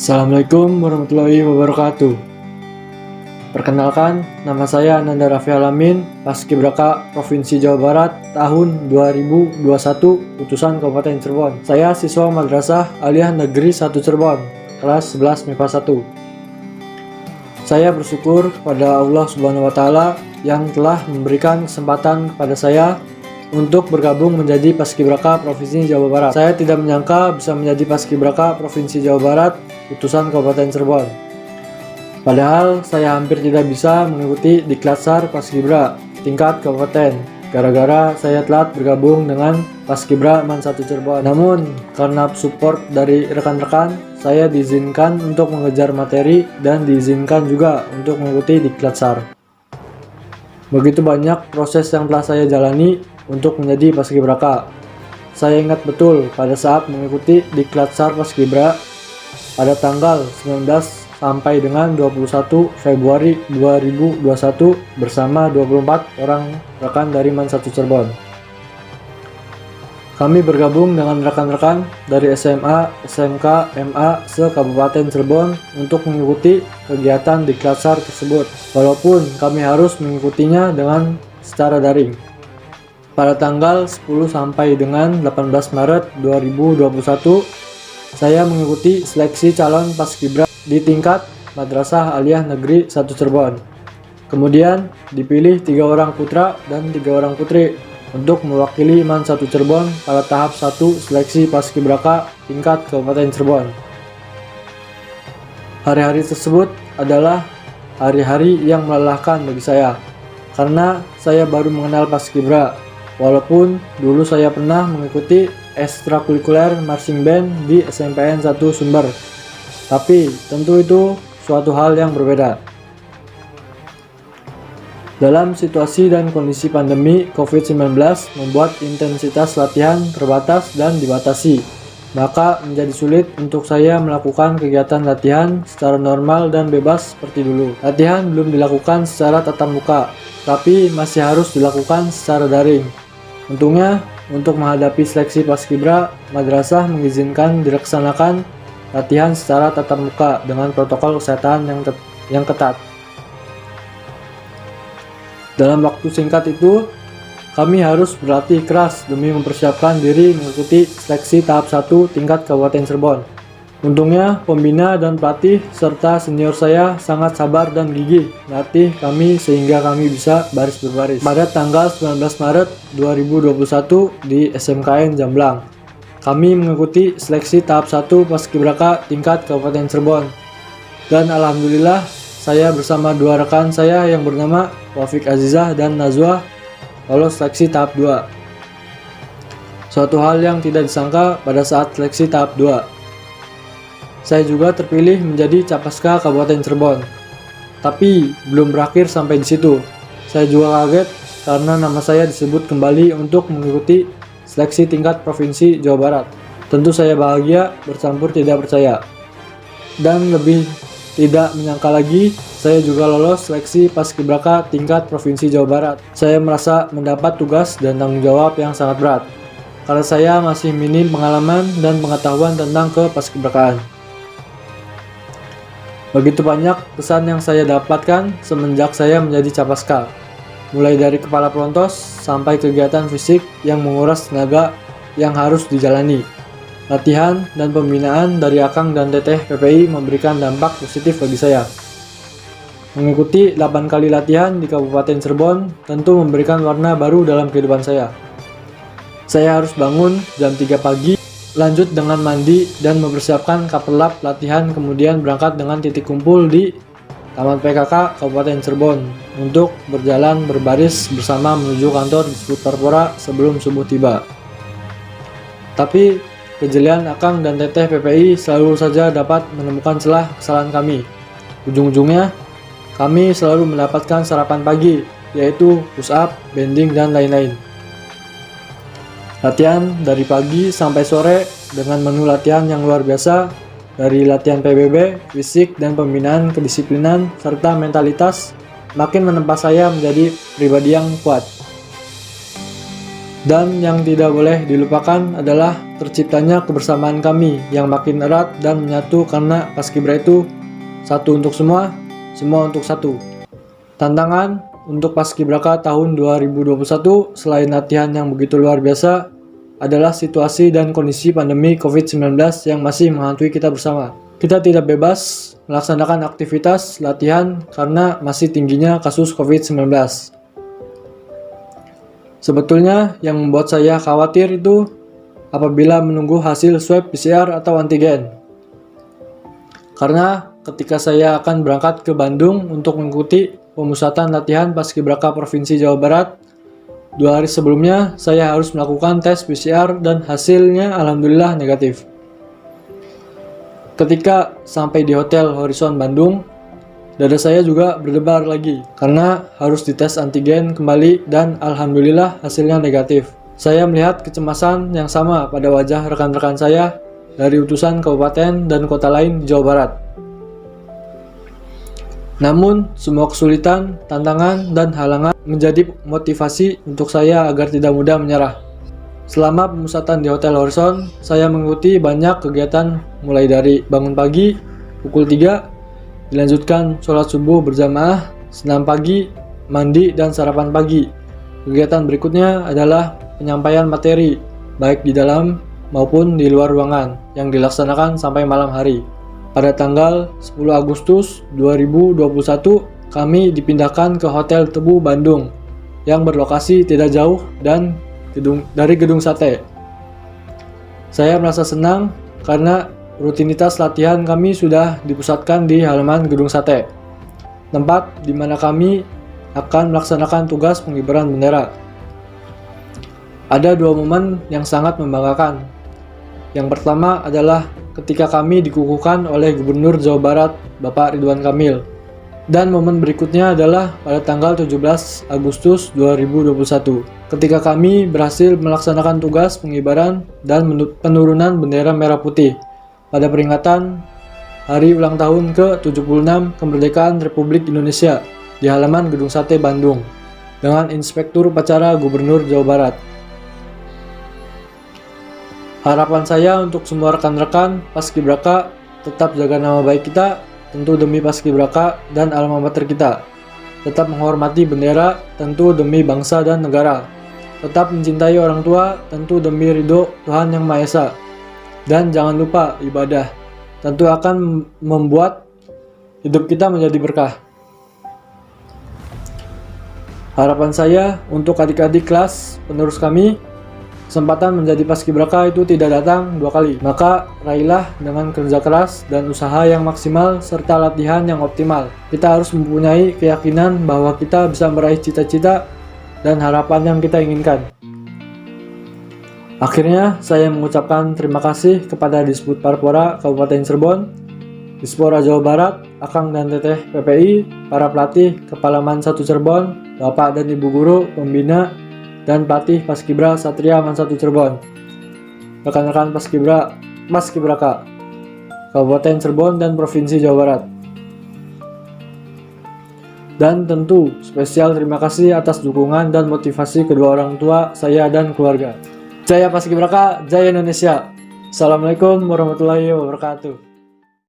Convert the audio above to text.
Assalamualaikum warahmatullahi wabarakatuh. Perkenalkan, nama saya Ananda Raffi Alamin, Paskibraka Provinsi Jawa Barat tahun 2021, utusan Kabupaten Cirebon. Saya siswa Madrasah Aliyah Negeri 1 Cirebon, kelas 11 MIPA 1. Saya bersyukur kepada Allah Subhanahu wa Ta'ala yang telah memberikan kesempatan kepada saya untuk bergabung menjadi Paskibraka Provinsi Jawa Barat. Saya tidak menyangka bisa menjadi Paskibraka Provinsi Jawa Barat, utusan Kabupaten Cirebon. Padahal saya hampir tidak bisa mengikuti Diklat Paskibra tingkat kabupaten gara-gara saya telat bergabung dengan Paskibra Man 1 Cirebon. Namun karena support dari rekan-rekan, saya diizinkan untuk mengejar materi dan diizinkan juga untuk mengikuti Diklat. Begitu banyak proses yang telah saya jalani untuk menjadi Paskibraka. Saya ingat betul pada saat mengikuti Diklat Paskibra pada tanggal 19 sampai dengan 21 Februari 2021 bersama 24 orang rekan dari Man 1 Cirebon. Kami bergabung dengan rekan-rekan dari SMA, SMK, MA se-Kabupaten Cirebon untuk mengikuti kegiatan Diklat tersebut, walaupun kami harus mengikutinya dengan secara daring. Pada tanggal 10 sampai dengan 18 Maret 2021, saya mengikuti seleksi calon Paskibra di tingkat Madrasah Aliyah Negeri 1 Cirebon. Kemudian dipilih 3 orang putra dan 3 orang putri untuk mewakili Man 1 Cirebon pada tahap 1 seleksi Paskibraka tingkat Kabupaten Cirebon. Hari-hari tersebut adalah hari-hari yang melelahkan bagi saya, karena saya baru mengenal Paskibra, walaupun dulu saya pernah mengikuti ekstrakurikuler marching band di SMPN 1 Sumber. Tapi tentu itu suatu hal yang berbeda. Dalam situasi dan kondisi pandemi COVID-19 membuat intensitas latihan terbatas dan dibatasi, maka menjadi sulit untuk saya melakukan kegiatan latihan secara normal dan bebas seperti dulu. Latihan belum dilakukan secara tatap muka, tapi masih harus dilakukan secara daring. Untungnya, untuk menghadapi seleksi Paskibra, madrasah mengizinkan dilaksanakan latihan secara tatap muka dengan protokol kesehatan yang ketat. Dalam waktu singkat itu, kami harus berlatih keras demi mempersiapkan diri mengikuti seleksi tahap 1 tingkat Kabupaten Cirebon. Untungnya, pembina dan pelatih serta senior saya sangat sabar dan gigih melatih kami sehingga kami bisa baris berbaris. Pada tanggal 19 Maret 2021 di SMKN Jamblang, kami mengikuti seleksi tahap 1 Paskibraka tingkat Kabupaten Cirebon. Dan alhamdulillah, saya bersama 2 rekan saya yang bernama Wafiq Azizah dan Nazwa lolos seleksi tahap 2. Suatu hal yang tidak disangka pada saat seleksi tahap 2. Saya juga terpilih menjadi Capaska Kabupaten Cirebon. Tapi belum berakhir sampai di situ. Saya juga kaget karena nama saya disebut kembali untuk mengikuti seleksi tingkat Provinsi Jawa Barat. Tentu saya bahagia bercampur tidak percaya. Dan lebih tidak menyangka lagi, saya juga lolos seleksi Paskibraka tingkat Provinsi Jawa Barat. Saya merasa mendapat tugas dan tanggung jawab yang sangat berat, karena saya masih minim pengalaman dan pengetahuan tentang kepaskibrakaan. Begitu banyak kesan yang saya dapatkan semenjak saya menjadi Capaska, mulai dari kepala pelontos sampai kegiatan fisik yang menguras tenaga yang harus dijalani. Latihan dan pembinaan dari Akang dan Teteh PPI memberikan dampak positif bagi saya. Mengikuti 8 kali latihan di Kabupaten Cirebon tentu memberikan warna baru dalam kehidupan saya. Saya harus bangun jam 3 pagi, lanjut dengan mandi dan mempersiapkan kapelap latihan, kemudian berangkat dengan titik kumpul di Taman PKK Kabupaten Cirebon untuk berjalan berbaris bersama menuju kantor Disbud Parpora sebelum subuh tiba. Tapi kejelian Akang dan Teteh PPI selalu saja dapat menemukan celah kesalahan kami. Ujung-ujungnya, kami selalu mendapatkan sarapan pagi, yaitu push up, bending, dan lain-lain. Latihan dari pagi sampai sore dengan menu latihan yang luar biasa, dari latihan PBB, fisik, dan pembinaan kedisiplinan, serta mentalitas, makin menempa saya menjadi pribadi yang kuat. Dan yang tidak boleh dilupakan adalah terciptanya kebersamaan kami yang makin erat dan menyatu karena Paskibra itu satu untuk semua, semua untuk satu. Tantangan untuk Paskibraka tahun 2021 selain latihan yang begitu luar biasa adalah situasi dan kondisi pandemi COVID-19 yang masih menghantui kita bersama. Kita tidak bebas melaksanakan aktivitas latihan karena masih tingginya kasus COVID-19. Sebetulnya yang membuat saya khawatir itu apabila menunggu hasil swab PCR atau antigen. Karena ketika saya akan berangkat ke Bandung untuk mengikuti pemusatan latihan Paskibraka Provinsi Jawa Barat, 2 hari sebelumnya saya harus melakukan tes PCR dan hasilnya alhamdulillah negatif. Ketika sampai di Hotel Horizon Bandung, dada saya juga berdebar lagi karena harus dites antigen kembali dan alhamdulillah hasilnya negatif. Saya melihat kecemasan yang sama pada wajah rekan-rekan saya dari utusan kabupaten dan kota lain di Jawa Barat. Namun, semua kesulitan, tantangan, dan halangan menjadi motivasi untuk saya agar tidak mudah menyerah. Selama pemusatan di Hotel Horizon, saya mengikuti banyak kegiatan mulai dari bangun pagi, pukul 3, dilanjutkan sholat subuh berjamaah, senam pagi, mandi, dan sarapan pagi. Kegiatan berikutnya adalah penyampaian materi, baik di dalam maupun di luar ruangan, yang dilaksanakan sampai malam hari. Pada tanggal 10 Agustus 2021, kami dipindahkan ke Hotel Tebu Bandung, yang berlokasi tidak jauh dari Gedung Sate. Saya merasa senang karena rutinitas latihan kami sudah dipusatkan di halaman Gedung Sate, tempat di mana kami akan melaksanakan tugas pengibaran bendera. Ada 2 momen yang sangat membanggakan. Yang pertama adalah ketika kami dikukuhkan oleh Gubernur Jawa Barat, Bapak Ridwan Kamil. Dan momen berikutnya adalah pada tanggal 17 Agustus 2021, ketika kami berhasil melaksanakan tugas pengibaran dan penurunan bendera merah putih pada peringatan Hari Ulang Tahun ke-76 Kemerdekaan Republik Indonesia di halaman Gedung Sate Bandung dengan Inspektur Upacara Gubernur Jawa Barat. Harapan saya untuk semua rekan-rekan Paskibraka tetap jaga nama baik kita, tentu demi Paskibraka dan alma mater kita. Tetap menghormati bendera, tentu demi bangsa dan negara. Tetap mencintai orang tua, tentu demi ridho Tuhan Yang Maha Esa. Dan jangan lupa ibadah, tentu akan membuat hidup kita menjadi berkah. Harapan saya untuk adik-adik kelas penerus kami, kesempatan menjadi Paskibraka itu tidak datang 2 kali. Maka raihlah dengan kerja keras dan usaha yang maksimal serta latihan yang optimal. Kita harus mempunyai keyakinan bahwa kita bisa meraih cita-cita dan harapan yang kita inginkan. Akhirnya, saya mengucapkan terima kasih kepada Disbud Parpora Kabupaten Cirebon, Dispora Jawa Barat, Akang dan Teteh PPI, para pelatih Kepalaman 1 Cirebon, Bapak dan Ibu Guru, Pembina, dan pelatih Paskibra Satria Man 1 Cirebon, rekan-rekan Paskibraka Kabupaten Cirebon dan Provinsi Jawa Barat. Dan tentu spesial terima kasih atas dukungan dan motivasi kedua orang tua saya dan keluarga. Jaya Paskibraka, Jaya Indonesia. Assalamualaikum warahmatullahi wabarakatuh.